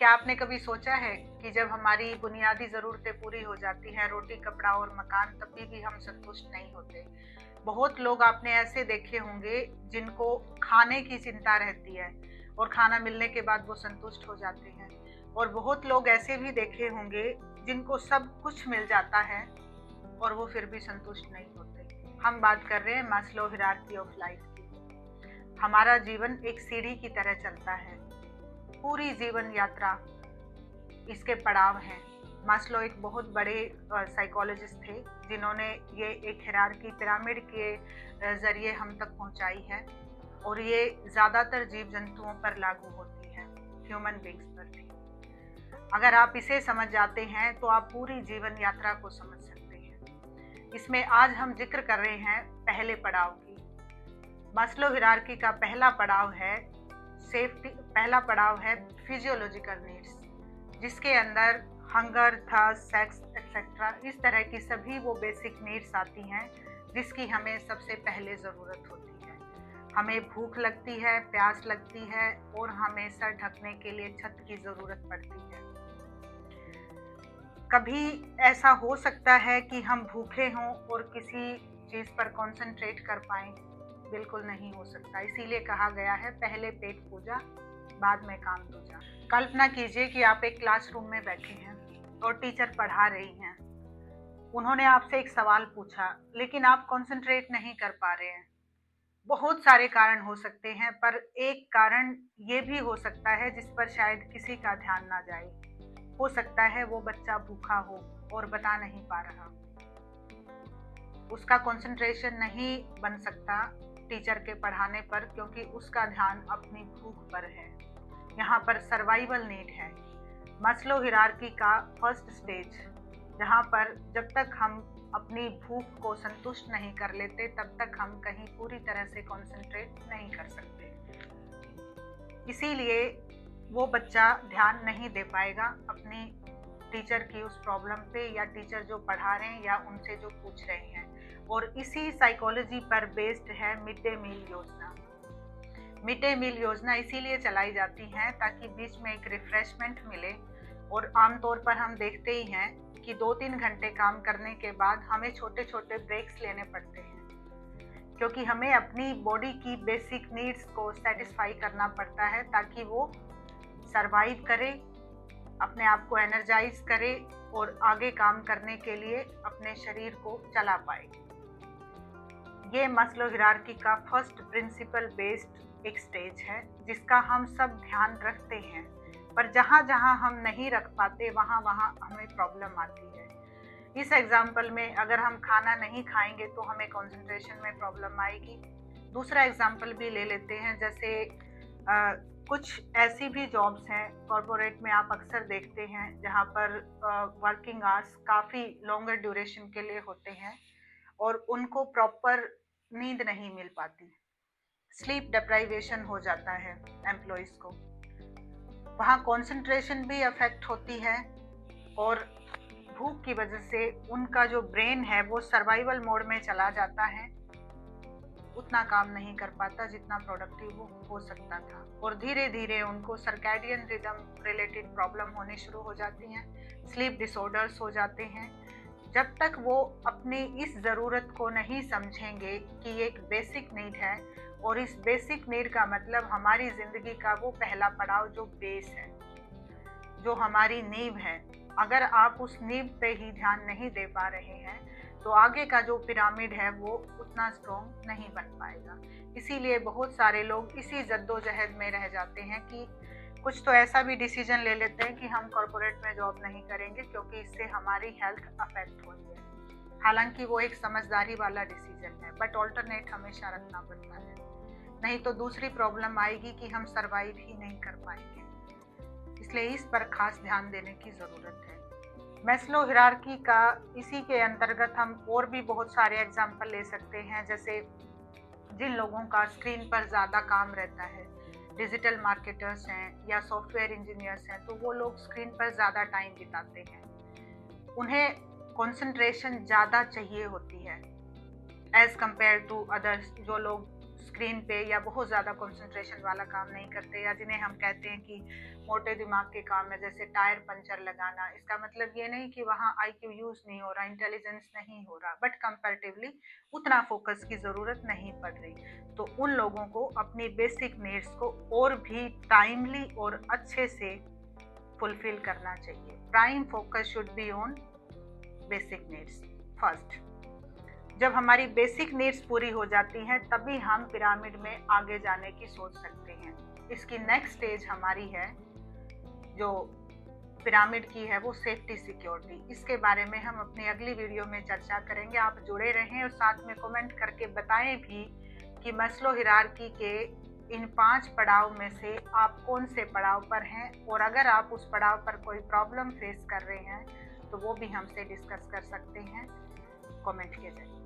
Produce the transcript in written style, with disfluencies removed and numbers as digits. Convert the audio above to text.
क्या आपने कभी सोचा है कि जब हमारी बुनियादी ज़रूरतें पूरी हो जाती हैं, रोटी, कपड़ा और मकान, तभी भी हम संतुष्ट नहीं होते। बहुत लोग आपने ऐसे देखे होंगे जिनको खाने की चिंता रहती है और खाना मिलने के बाद वो संतुष्ट हो जाते हैं। और बहुत लोग ऐसे भी देखे होंगे जिनको सब कुछ मिल जाता है और वो फिर भी संतुष्ट नहीं होते। हम बात कर रहे हैं मास्लो हायरार्की ऑफ लाइफ की। हमारा जीवन एक सीढ़ी की तरह चलता है। पूरी जीवन यात्रा इसके पड़ाव हैं। मास्लो एक बहुत बड़े साइकोलॉजिस्ट थे जिन्होंने ये एक हायरार्की पिरामिड के ज़रिए हम तक पहुंचाई है और ये ज़्यादातर जीव जंतुओं पर लागू होती है, ह्यूमन बींग्स पर भी। अगर आप इसे समझ जाते हैं तो आप पूरी जीवन यात्रा को समझ सकते हैं। इसमें आज हम जिक्र कर रहे हैं पहले पड़ाव की। मास्लो हायरार्की का पहला पड़ाव है पहला पड़ाव है फिजियोलॉजिकल नीड्स, जिसके अंदर हंगर, थर्स्ट, सेक्स एक्सेट्रा इस तरह की सभी वो बेसिक नीड्स आती हैं जिसकी हमें सबसे पहले ज़रूरत होती है। हमें भूख लगती है, प्यास लगती है और हमें सर ढकने के लिए छत की ज़रूरत पड़ती है। कभी ऐसा हो सकता है कि हम भूखे हों और किसी चीज़ पर कंसंट्रेट कर पाएं? बिल्कुल नहीं हो सकता। इसीलिए कहा गया है पहले पेट पूजा बाद में काम दूजा। कल्पना कीजिए कि आप एक क्लासरूम में बैठे हैं और टीचर पढ़ा रही हैं। उन्होंने आपसे एक सवाल पूछा लेकिन आप कंसंट्रेट नहीं कर पा रहे हैं। बहुत सारे कारण हो सकते हैं, पर एक कारण ये भी हो सकता है जिस पर शायद किसी का ध्यान ना जाए। हो सकता है वो बच्चा भूखा हो और बता नहीं पा रहा। उसका कंसंट्रेशन नहीं बन सकता टीचर के पढ़ाने पर क्योंकि उसका ध्यान अपनी भूख पर है। यहाँ पर सर्वाइवल नीड है। मास्लो हायरार्की का फर्स्ट स्टेज, जहाँ पर जब तक हम अपनी भूख को संतुष्ट नहीं कर लेते तब तक हम कहीं पूरी तरह से कंसंट्रेट नहीं कर सकते। इसीलिए वो बच्चा ध्यान नहीं दे पाएगा अपनी टीचर की उस प्रॉब्लम पे या टीचर जो पढ़ा रहे हैं या उनसे जो पूछ रहे हैं। और इसी साइकोलॉजी पर बेस्ड है मिड डे मील योजना। मिड डे मील योजना इसीलिए चलाई जाती है ताकि बीच में एक रिफ्रेशमेंट मिले। और आमतौर पर हम देखते ही हैं कि 2-3 घंटे काम करने के बाद हमें छोटे छोटे ब्रेक्स लेने पड़ते हैं क्योंकि हमें अपनी बॉडी की बेसिक नीड्स को सेटिस्फाई करना पड़ता है ताकि वो सरवाइव करे, अपने आप को एनर्जाइज करे और आगे काम करने के लिए अपने शरीर को चला पाए। ये मास्लो हायरार्की का फर्स्ट प्रिंसिपल बेस्ड एक स्टेज है जिसका हम सब ध्यान रखते हैं, पर जहाँ जहाँ हम नहीं रख पाते वहाँ वहाँ हमें प्रॉब्लम आती है। इस एग्जाम्पल में अगर हम खाना नहीं खाएंगे तो हमें कंसंट्रेशन में प्रॉब्लम आएगी। दूसरा एग्जाम्पल भी ले लेते हैं, जैसे कुछ ऐसी भी जॉब्स हैं कॉरपोरेट में आप अक्सर देखते हैं जहाँ पर वर्किंग आवर्स काफ़ी लॉन्गर ड्यूरेशन के लिए होते हैं और उनको प्रॉपर नींद नहीं मिल पाती। स्लीप डिप्राइवेशन हो जाता है एम्प्लॉइज़ को। वहाँ कंसंट्रेशन भी अफेक्ट होती है और भूख की वजह से उनका जो ब्रेन है वो सर्वाइवल मोड में चला जाता है, उतना काम नहीं कर पाता जितना प्रोडक्टिव वो हो सकता था। और धीरे धीरे उनको सर्कैडियन रिदम रिलेटेड प्रॉब्लम होनी शुरू हो जाती हैं, स्लीप डिसऑर्डर्स हो जाते हैं। जब तक वो अपनी इस ज़रूरत को नहीं समझेंगे कि ये एक बेसिक नीड है और इस बेसिक नीड का मतलब हमारी ज़िंदगी का वो पहला पड़ाव जो बेस है, जो हमारी नींव है, अगर आप उस नींव पे ही ध्यान नहीं दे पा रहे हैं तो आगे का जो पिरामिड है वो उतना स्ट्रॉन्ग नहीं बन पाएगा। इसीलिए बहुत सारे लोग इसी जद्दोजहद में रह जाते हैं कि कुछ तो ऐसा भी डिसीजन ले लेते हैं कि हम कॉरपोरेट में जॉब नहीं करेंगे क्योंकि इससे हमारी हेल्थ अफेक्ट हो रही है। हालांकि वो एक समझदारी वाला डिसीजन है, बट ऑल्टरनेट हमेशा रखना पड़ता है, नहीं तो दूसरी प्रॉब्लम आएगी कि हम सर्वाइव ही नहीं कर पाएंगे। इसलिए इस पर खास ध्यान देने की ज़रूरत है। मास्लो हायरार्की का इसी के अंतर्गत हम और भी बहुत सारे एग्जाम्पल ले सकते हैं, जैसे जिन लोगों का स्क्रीन पर ज़्यादा काम रहता है, डिजिटल मार्केटर्स हैं या सॉफ्टवेयर इंजीनियर्स हैं, तो वो लोग स्क्रीन पर ज़्यादा टाइम बिताते हैं। उन्हें कंसंट्रेशन ज़्यादा चाहिए होती है एज़ कंपेयर टू अदर्स जो लोग स्क्रीन पे या बहुत ज़्यादा कंसंट्रेशन वाला काम नहीं करते, या जिन्हें हम कहते हैं कि मोटे दिमाग के काम है, जैसे टायर पंचर लगाना। इसका मतलब ये नहीं कि वहाँ आईक्यू यूज़ नहीं हो रहा, इंटेलिजेंस नहीं हो रहा, बट कंपैरेटिवली उतना फोकस की ज़रूरत नहीं पड़ रही। तो उन लोगों को अपनी बेसिक नीड्स को और भी टाइमली और अच्छे से फुलफिल करना चाहिए। Prime focus should be on basic needs first. जब हमारी बेसिक नीड्स पूरी हो जाती हैं तभी हम पिरामिड में आगे जाने की सोच सकते हैं। इसकी नेक्स्ट स्टेज हमारी है जो पिरामिड की है, वो सेफ्टी सिक्योरिटी। इसके बारे में हम अपनी अगली वीडियो में चर्चा करेंगे। आप जुड़े रहें और साथ में कमेंट करके बताएं भी कि मैस्लो हायरार्की के इन 5 पड़ाव में से आप कौन से पड़ाव पर हैं, और अगर आप उस पड़ाव पर कोई प्रॉब्लम फेस कर रहे हैं तो वो भी हमसे डिस्कस कर सकते हैं कमेंट के जरिए।